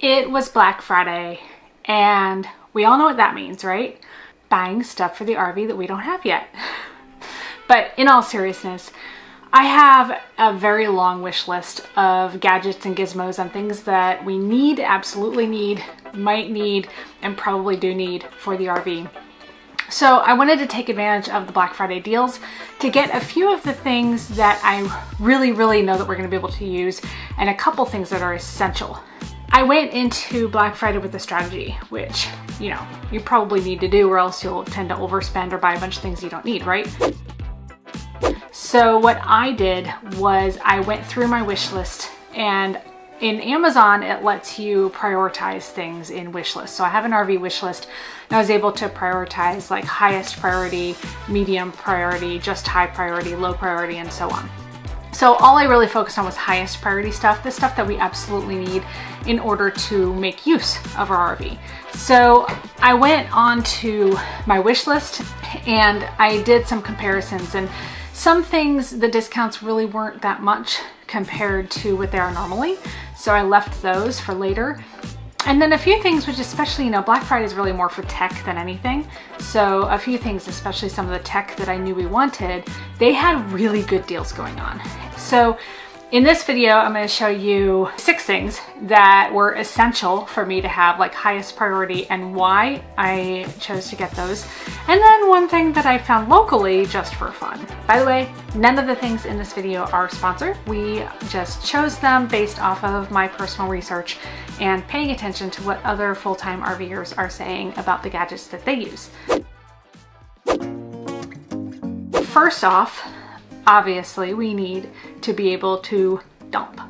It was Black Friday, and we all know what that means, right? Buying stuff for the RV that we don't have yet. But in all seriousness, I have a very long wish list of gadgets and gizmos and things that we need, absolutely need, might need, and probably do need for the RV. So I wanted to take advantage of the Black Friday deals to get a few of the things that I really know that we're going to be able to use, and a couple things that are essential. I went into Black Friday with a strategy, which, you know, you probably need to do, or else you'll tend to overspend or buy a bunch of things you don't need, right? So what I did was I went through my wish list, and in Amazon, it lets you prioritize things in wish lists. So I have an RV wish list, and I was able to prioritize like highest priority, medium priority, just high priority, low priority, and so on. So all I really focused on was highest priority stuff, the stuff that we absolutely need in order to make use of our RV. So I went on to my wish list and I did some comparisons, and some things, the discounts really weren't that much compared to what they are normally. So I left those for later. And then a few things, which especially, you know, Black Friday is really more for tech than anything. So a few things, especially some of the tech that I knew we wanted, they had really good deals going on. So in this video, I'm going to show you 6 things that were essential for me to have, like highest priority, and why I chose to get those. And then one thing that I found locally just for fun. By the way, none of the things in this video are sponsored. We just chose them based off of my personal research and paying attention to what other full-time RVers are saying about the gadgets that they use. First off, obviously we need to be able to dump.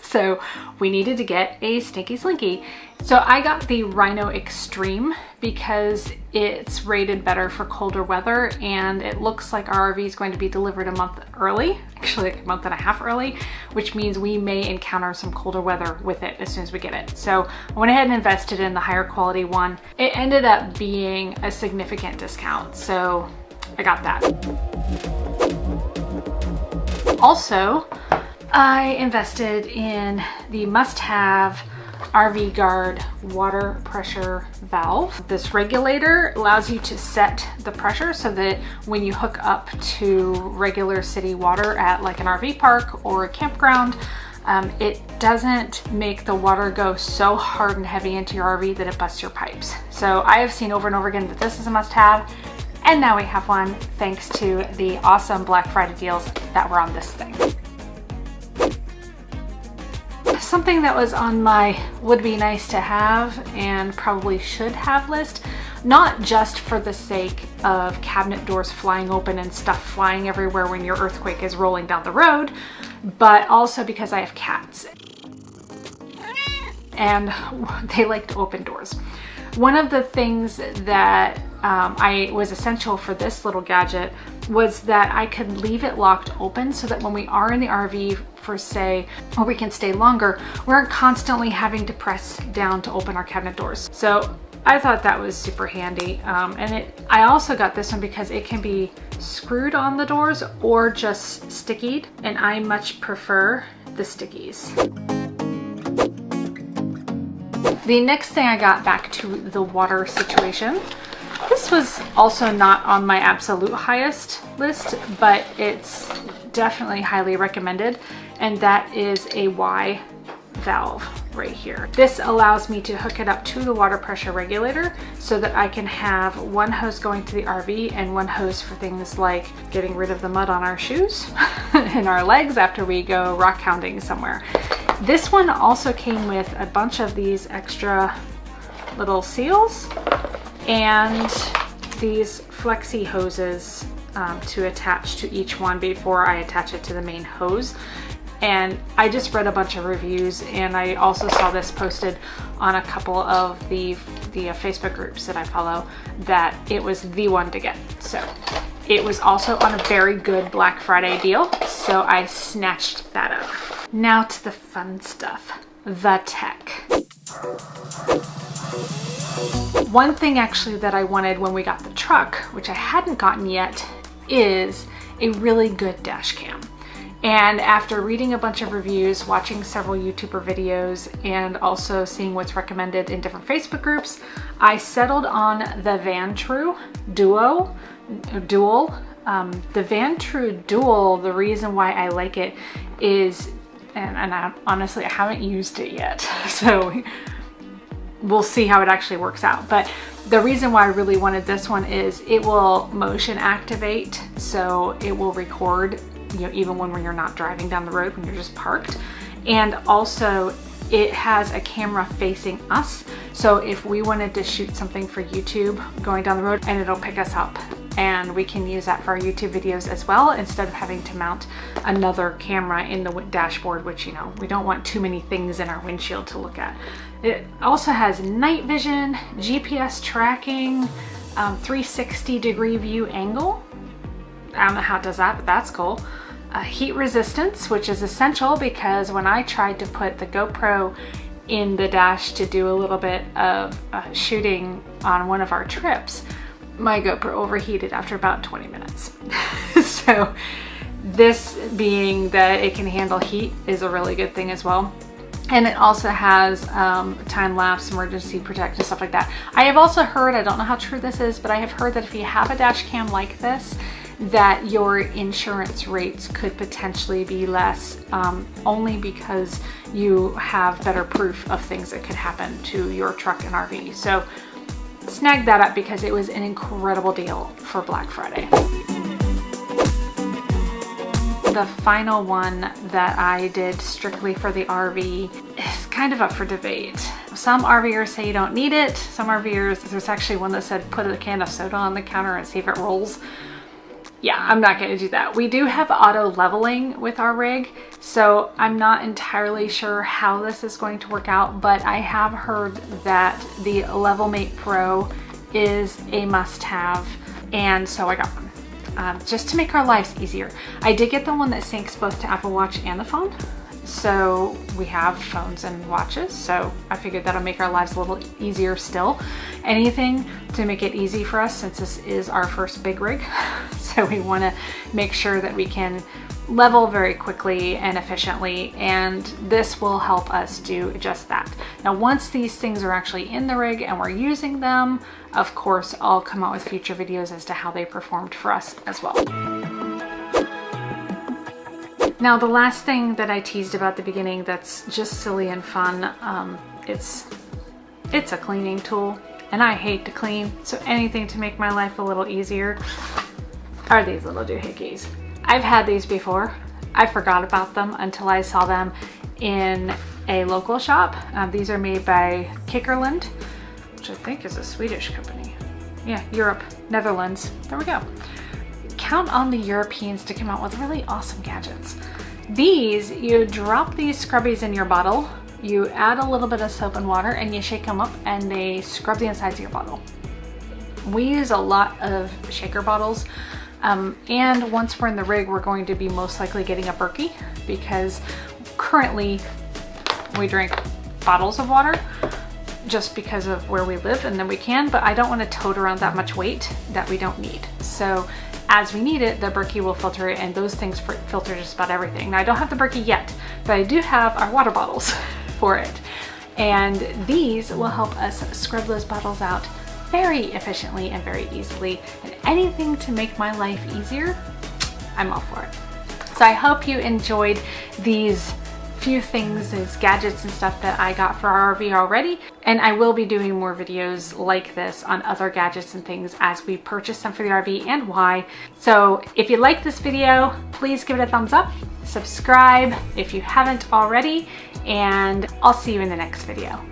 So we needed to get a Stinky Slinky. So I got the Rhino Extreme because it's rated better for colder weather, and it looks like our RV is going to be delivered a month early, actually like a month and a half early, which means we may encounter some colder weather with it as soon as we get it. So I went ahead and invested in the higher quality one. It ended up being a significant discount, so I got that. Also, I invested in the must-have RV Guard water pressure valve. This regulator allows you to set the pressure so that when you hook up to regular city water at like an RV park or a campground, it doesn't make the water go so hard and heavy into your RV that it busts your pipes. So I have seen over and over again that this is a must-have, and now we have one thanks to the awesome Black Friday deals that were on this thing. Something that was on my would be nice to have and probably should have list, not just for the sake of cabinet doors flying open and stuff flying everywhere when your earthquake is rolling down the road, but also because I have cats and they like to open doors. One of the things that was essential for this little gadget was that I could leave it locked open so that when we are in the RV for say, or we can stay longer, we aren't constantly having to press down to open our cabinet doors. So I thought that was super handy. I also got this one because it can be screwed on the doors or just stickied, and I much prefer the stickies. The next thing I got, back to the water situation. This was also not on my absolute highest list, but it's definitely highly recommended, and that is a Y valve right here. This allows me to hook it up to the water pressure regulator so that I can have one hose going to the RV and one hose for things like getting rid of the mud on our shoes and our legs after we go rock hounding somewhere. This one also came with a bunch of these extra little seals and these flexi hoses to attach to each one before I attach it to the main hose. And I just read a bunch of reviews, and I also saw this posted on a couple of the Facebook groups that I follow, that it was the one to get. So it was also on a very good Black Friday deal, so I snatched that up. Now to the fun stuff, the tech. One thing actually that I wanted when we got the truck, which I hadn't gotten yet, is a really good dash cam. And after reading a bunch of reviews, watching several YouTuber videos, and also seeing what's recommended in different Facebook groups, I settled on the Vantrue Dual. The Vantrue Dual, the reason why I like it is, and honestly, I haven't used it yet, so we'll see how it actually works out. But the reason why I really wanted this one is it will motion activate, so it will record, you know, even when you're not driving down the road, when you're just parked. And also it has a camera facing us, so if we wanted to shoot something for YouTube going down the road, and it'll pick us up, and we can use that for our YouTube videos as well, instead of having to mount another camera in the dashboard, which, you know, we don't want too many things in our windshield to look at. It also has night vision, GPS tracking, 360-degree view angle. I don't know how it does that, but that's cool. Heat resistance, which is essential because when I tried to put the GoPro in the dash to do a little bit of shooting on one of our trips, my GoPro overheated after about 20 minutes. So this being that it can handle heat is a really good thing as well. And it also has time-lapse, emergency protect, and stuff like that. I have also heard, I don't know how true this is, but I have heard that if you have a dash cam like this, that your insurance rates could potentially be less, only because you have better proof of things that could happen to your truck and RV. So snag that up because it was an incredible deal for Black Friday. The final one that I did strictly for the RV is kind of up for debate. Some RVers say you don't need it. Some RVers, there's actually one that said put a can of soda on the counter and see if it rolls. Yeah, I'm not going to do that. We do have auto leveling with our rig, so I'm not entirely sure how this is going to work out, but I have heard that the Levelmate Pro is a must-have, and so I got one. Just to make our lives easier. I did get the one that syncs both to Apple Watch and the phone. So we have phones and watches, so I figured that'll make our lives a little easier still. Anything to make it easy for us, since this is our first big rig. So we want to make sure that we can level very quickly and efficiently, and this will help us do just that. Now, once these things are actually in the rig and we're using them, of course, I'll come out with future videos as to how they performed for us as well. Now, the last thing that I teased about at the beginning that's just silly and fun, it's a cleaning tool, and I hate to clean, so anything to make my life a little easier are these little doohickeys. I've had these before. I forgot about them until I saw them in a local shop. These are made by Kikkerland, which I think is a Swedish company. Yeah, Europe, Netherlands. There we go. Count on the Europeans to come out with really awesome gadgets. These, you drop these scrubbies in your bottle, you add a little bit of soap and water, and you shake them up, and they scrub the insides of your bottle. We use a lot of shaker bottles, and once we're in the rig, we're going to be most likely getting a Berkey, because currently we drink bottles of water just because of where we live, and then we can, but I don't want to tote around that much weight that we don't need. So as we need it, the Berkey will filter it, and those things filter just about everything. Now, I don't have the Berkey yet, but I do have our water bottles for it. And these will help us scrub those bottles out very efficiently and very easily. And anything to make my life easier, I'm all for it. So I hope you enjoyed these few things, these gadgets and stuff that I got for our RV already. And I will be doing more videos like this on other gadgets and things as we purchase them for the RV and why. So if you like this video, please give it a thumbs up, subscribe if you haven't already, and I'll see you in the next video.